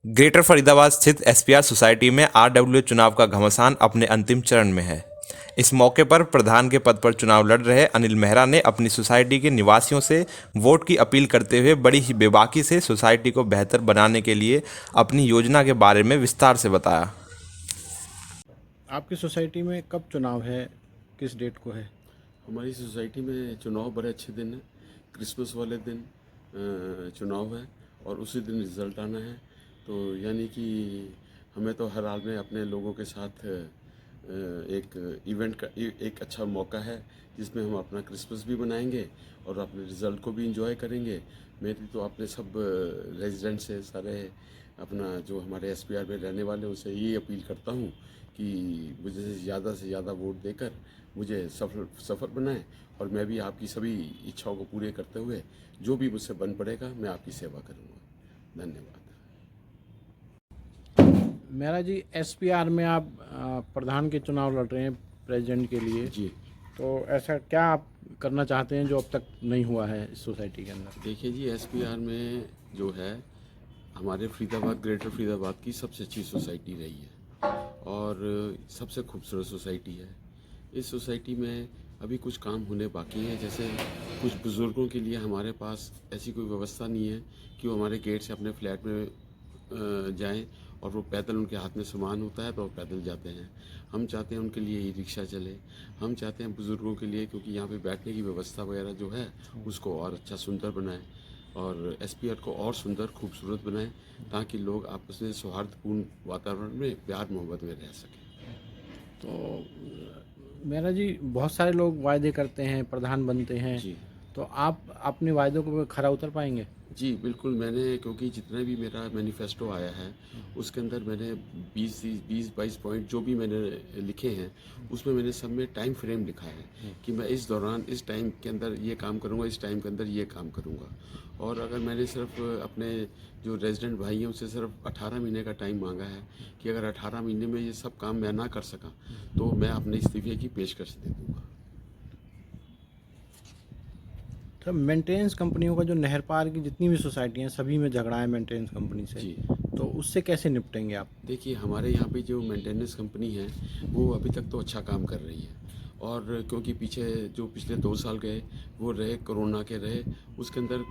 Greater Faridabad स्थित SPR society में RW चुनाव का घमासान अपने अंतिम चरण में है। इस मौके पर प्रधान के पद पर चुनाव लड़ रहे अनिल मेहरा ने अपनी सोसाइटी के निवासियों से वोट की अपील करते हुए बड़ी ही बेबाकी से सोसाइटी को बेहतर बनाने के लिए अपनी योजना के बारे में विस्तार से बताया। आपकी सोसाइटी में कब चुनाव है, किस डेट को है? हमारी सोसाइटी में चुनाव बड़े अच्छे दिन है। क्रिसमस वाले दिन चुनाव है और उसी दिन रिज़ल्ट आना है। तो यानी कि हमें तो हर हाल में अपने लोगों के साथ एक इवेंट का एक अच्छा मौका है जिसमें हम अपना क्रिसमस भी मनाएंगे और अपने रिज़ल्ट को भी इंजॉय करेंगे। मेरी तो अपने सब रेजिडेंट से सारे अपना जो हमारे एसपीआर में रहने वाले उनसे ये अपील करता हूँ कि मुझे से ज़्यादा वोट देकर मुझे सफल बनाएं और मैं भी आपकी सभी इच्छाओं को पूरे करते हुए जो भी मुझसे बन पड़ेगा मैं आपकी सेवा करूँगा। धन्यवाद। मेहरा जी, एसपीआर में आप प्रधान के चुनाव लड़ रहे हैं प्रेसिडेंट के लिए, जी तो ऐसा क्या आप करना चाहते हैं जो अब तक नहीं हुआ है इस सोसाइटी के अंदर? देखिए जी, एसपीआर में जो है हमारे फरीदाबाद ग्रेटर फरीदाबाद की सबसे अच्छी सोसाइटी रही है और सबसे खूबसूरत सोसाइटी है। इस सोसाइटी में अभी कुछ काम होने बाकी हैं। जैसे कुछ बुज़ुर्गों के लिए हमारे पास ऐसी कोई व्यवस्था नहीं है कि वो हमारे गेट से अपने फ्लैट में जाएं और वो पैदल, उनके हाथ में सामान होता है तो वो पैदल जाते हैं। हम चाहते हैं उनके लिए ई रिक्शा चले। हम चाहते हैं बुज़ुर्गों के लिए, क्योंकि यहाँ पे बैठने की व्यवस्था वगैरह जो है उसको और अच्छा सुंदर बनाएं और एसपीआर को और सुंदर खूबसूरत बनाएं ताकि लोग आपस में सौहार्दपूर्ण वातावरण में प्यार मोहब्बत में रह सकें। तो मेहरा जी, बहुत सारे लोग वायदे करते हैं, प्रधान बनते हैं, जी तो आप अपने वायदों को खरा उतर पाएंगे? जी बिल्कुल। मैंने, क्योंकि जितना भी मेरा मैनिफेस्टो आया है उसके अंदर मैंने 20-22 पॉइंट जो भी मैंने लिखे हैं उसमें मैंने सब में टाइम फ्रेम लिखा है कि मैं इस दौरान इस टाइम के अंदर ये काम करूँगा, इस टाइम के अंदर ये काम करूँगा। और अगर मैंने सिर्फ अपने जो रेजिडेंट भाई हैं उनसे सिर्फ 18 महीने का टाइम मांगा है कि अगर 18 महीने में ये सब काम मैं ना कर सका तो मैं अपने इस्तीफे की पेशकश दे दूँगा। तो मेंटेनेंस कंपनियों का जो नहर पार की जितनी भी सोसाइटी हैं सभी में झगड़ा है मेंटेनेंस कंपनी से, जी तो उससे कैसे निपटेंगे आप? देखिए, हमारे यहाँ पे जो मेंटेनेंस कंपनी है वो अभी तक तो अच्छा काम कर रही है और क्योंकि पीछे जो पिछले 2 साल गए वो रहे कोरोना के रहे, उसके अंदर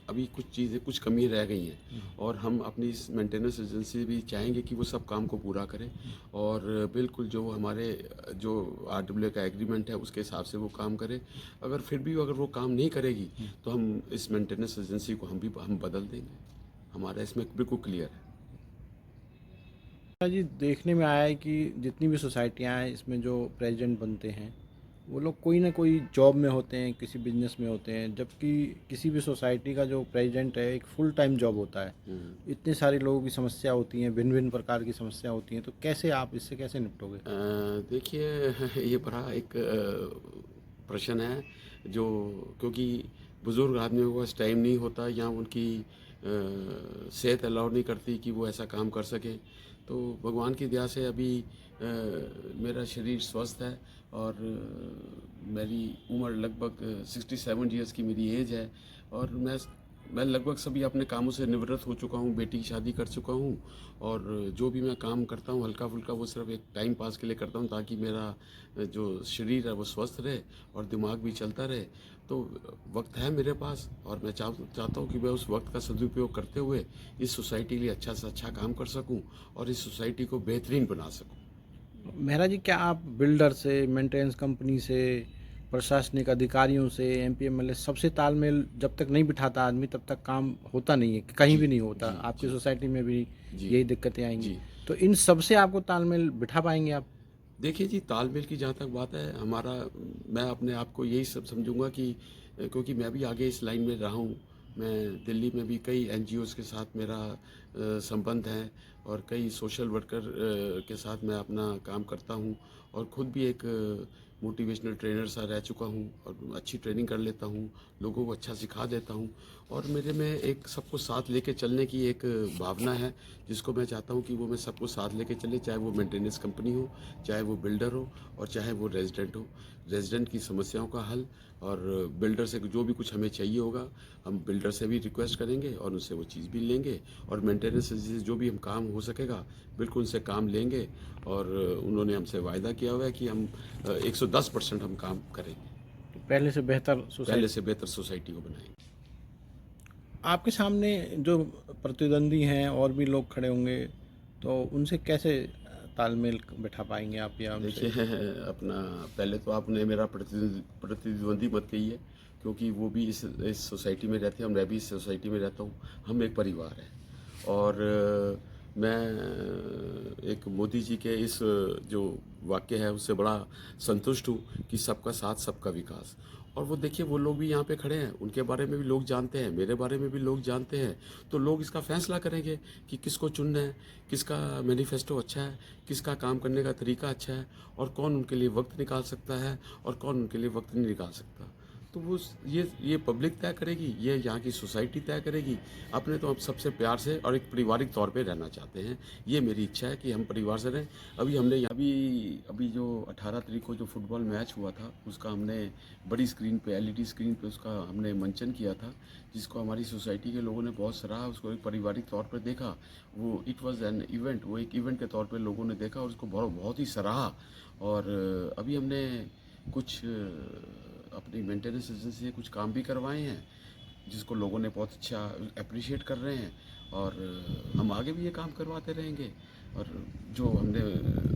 अभी कुछ चीज़ें कुछ कमी रह गई हैं और हम अपनी इस मेंटेनेंस एजेंसी भी चाहेंगे कि वो सब काम को पूरा करें और बिल्कुल जो हमारे जो आरडब्ल्यू का एग्रीमेंट है उसके हिसाब से वो काम करे। अगर फिर भी अगर वो काम नहीं करेगी तो हम इस मेंटेनेंस एजेंसी को हम बदल देंगे। हमारा इसमें बिल्कुल क्लियर है। जी, देखने में आया है कि जितनी भी सोसाइटियाँ हैं इसमें जो प्रेसिडेंट बनते हैं वो लोग कोई ना कोई जॉब में होते हैं, किसी बिजनेस में होते हैं, जबकि किसी भी सोसाइटी का जो प्रेसिडेंट है एक फुल टाइम जॉब होता है। इतने सारे लोगों की समस्या होती हैं, भिन्न भिन्न प्रकार की समस्या होती हैं, तो कैसे आप इससे कैसे निपटोगे? देखिए ये बड़ा एक प्रश्न है जो, क्योंकि बुज़ुर्ग आदमियों के पास टाइम नहीं होता या उनकी सेहत अलाउ नहीं करती कि वो ऐसा काम कर सके। तो भगवान की दया से अभी मेरा शरीर स्वस्थ है और मेरी उम्र लगभग 67 ईयर्स की मेरी एज है और मैं लगभग सभी अपने कामों से निवृत्त हो चुका हूँ, बेटी की शादी कर चुका हूँ और जो भी मैं काम करता हूँ हल्का फुल्का वो सिर्फ एक टाइम पास के लिए करता हूँ ताकि मेरा जो शरीर है वो स्वस्थ रहे और दिमाग भी चलता रहे। तो वक्त है मेरे पास और मैं चाहता हूँ कि मैं उस वक्त का सदुपयोग करते हुए इस सोसाइटी के लिए अच्छा से अच्छा काम कर सकूँ और इस सोसाइटी को बेहतरीन बना सकूँ। मेहरा जी, क्या आप बिल्डर से, मेंटेनेंस कंपनी से, प्रशासनिक अधिकारियों से, एमपी एमएलए सबसे तालमेल जब तक नहीं बिठाता आदमी तब तक काम होता नहीं है, कहीं जी भी नहीं होता? जी आपकी जी सोसाइटी में भी जी यही दिक्कतें आएंगी, जी तो इन सबसे आपको तालमेल बिठा पाएंगे आप? देखिए जी, तालमेल की जहाँ तक बात है हमारा, मैं अपने आप को यही सब समझूंगा कि क्योंकि मैं भी आगे इस लाइन में रहा हूँ। मैं दिल्ली में भी कई एनजीओज़ के साथ मेरा संबंध है और कई सोशल वर्कर के साथ मैं अपना काम करता हूँ और ख़ुद भी एक मोटिवेशनल ट्रेनर सा रह चुका हूँ और अच्छी ट्रेनिंग कर लेता हूँ, लोगों को अच्छा सिखा देता हूँ और मेरे में एक सबको साथ लेके चलने की एक भावना है, जिसको मैं चाहता हूँ कि वो मैं सबको साथ लेके चले, चाहे वो मेंटेनेंस कंपनी हो, चाहे वो बिल्डर हो और चाहे वो रेजिडेंट हो। रेजिडेंट की समस्याओं का हल और बिल्डर से जो भी कुछ हमें चाहिए होगा, हम बिल्डर से भी रिक्वेस्ट करेंगे और उनसे वो चीज़ भी लेंगे और मेंटेनेंस से जो भी हम काम हो सकेगा बिल्कुल उनसे काम लेंगे और उन्होंने हमसे वायदा किया हुआ है कि हम 110% हम काम करेंगे, पहले से बेहतर पहले सोसाइटी। से बेहतर सोसाइटी को बनाएंगे। आपके सामने जो प्रतिद्वंदी हैं और भी लोग खड़े होंगे, तो उनसे कैसे तालमेल बैठा पाएंगे आप या देखिए उनसे? अपना पहले तो आपने मेरा प्रतिद्वंदी मत कहिए, क्योंकि वो भी इस सोसाइटी में रहते हैं, मैं भी इस सोसाइटी में रहता हूँ, हम एक परिवार हैं और मैं एक मोदी जी के इस जो वाक्य है उससे बड़ा संतुष्ट हूँ कि सबका साथ सबका विकास। और वो देखिए वो लोग भी यहाँ पे खड़े हैं, उनके बारे में भी लोग जानते हैं, मेरे बारे में भी लोग जानते हैं, तो लोग इसका फैसला करेंगे कि किसको चुनना है, किसका मैनिफेस्टो अच्छा है, किसका काम करने का तरीका अच्छा है और कौन उनके लिए वक्त निकाल सकता है और कौन उनके लिए वक्त नहीं निकाल सकता। तो वो ये पब्लिक तय करेगी, ये यहाँ की सोसाइटी तय करेगी। अपने तो हम सबसे प्यार से और एक पारिवारिक तौर पे रहना चाहते हैं, ये मेरी इच्छा है कि हम परिवार से रहें। अभी हमने यहाँ अभी जो 18 तारीख को जो फुटबॉल मैच हुआ था उसका हमने बड़ी स्क्रीन पे एलईडी स्क्रीन पे उसका हमने मंचन किया था, जिसको हमारी सोसाइटी के लोगों ने बहुत सराहा, उसको एक पारिवारिक तौर पर देखा। वो इट वॉज़ एन इवेंट, वो एक इवेंट के तौर पर लोगों ने देखा और उसको बहुत बहुत ही सराहा। और अभी हमने कुछ अपनी मेंटेनेंस एजेंसी से कुछ काम भी करवाए हैं, जिसको लोगों ने बहुत अच्छा अप्रिशिएट कर रहे हैं और हम आगे भी ये काम करवाते रहेंगे। और जो हमने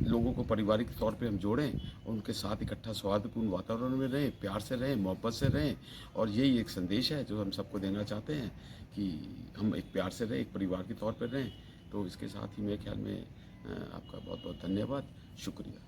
लोगों को पारिवारिक तौर पे हम जोड़ें, उनके साथ इकट्ठा सौहार्दपूर्ण वातावरण में रहें, प्यार से रहें, मोहब्बत से रहें और यही एक संदेश है जो हम सबको देना चाहते हैं कि हम एक प्यार से रहें, एक परिवार के तौर पर रहें। तो इसके साथ ही मेरे ख्याल में आपका बहुत बहुत धन्यवाद, शुक्रिया।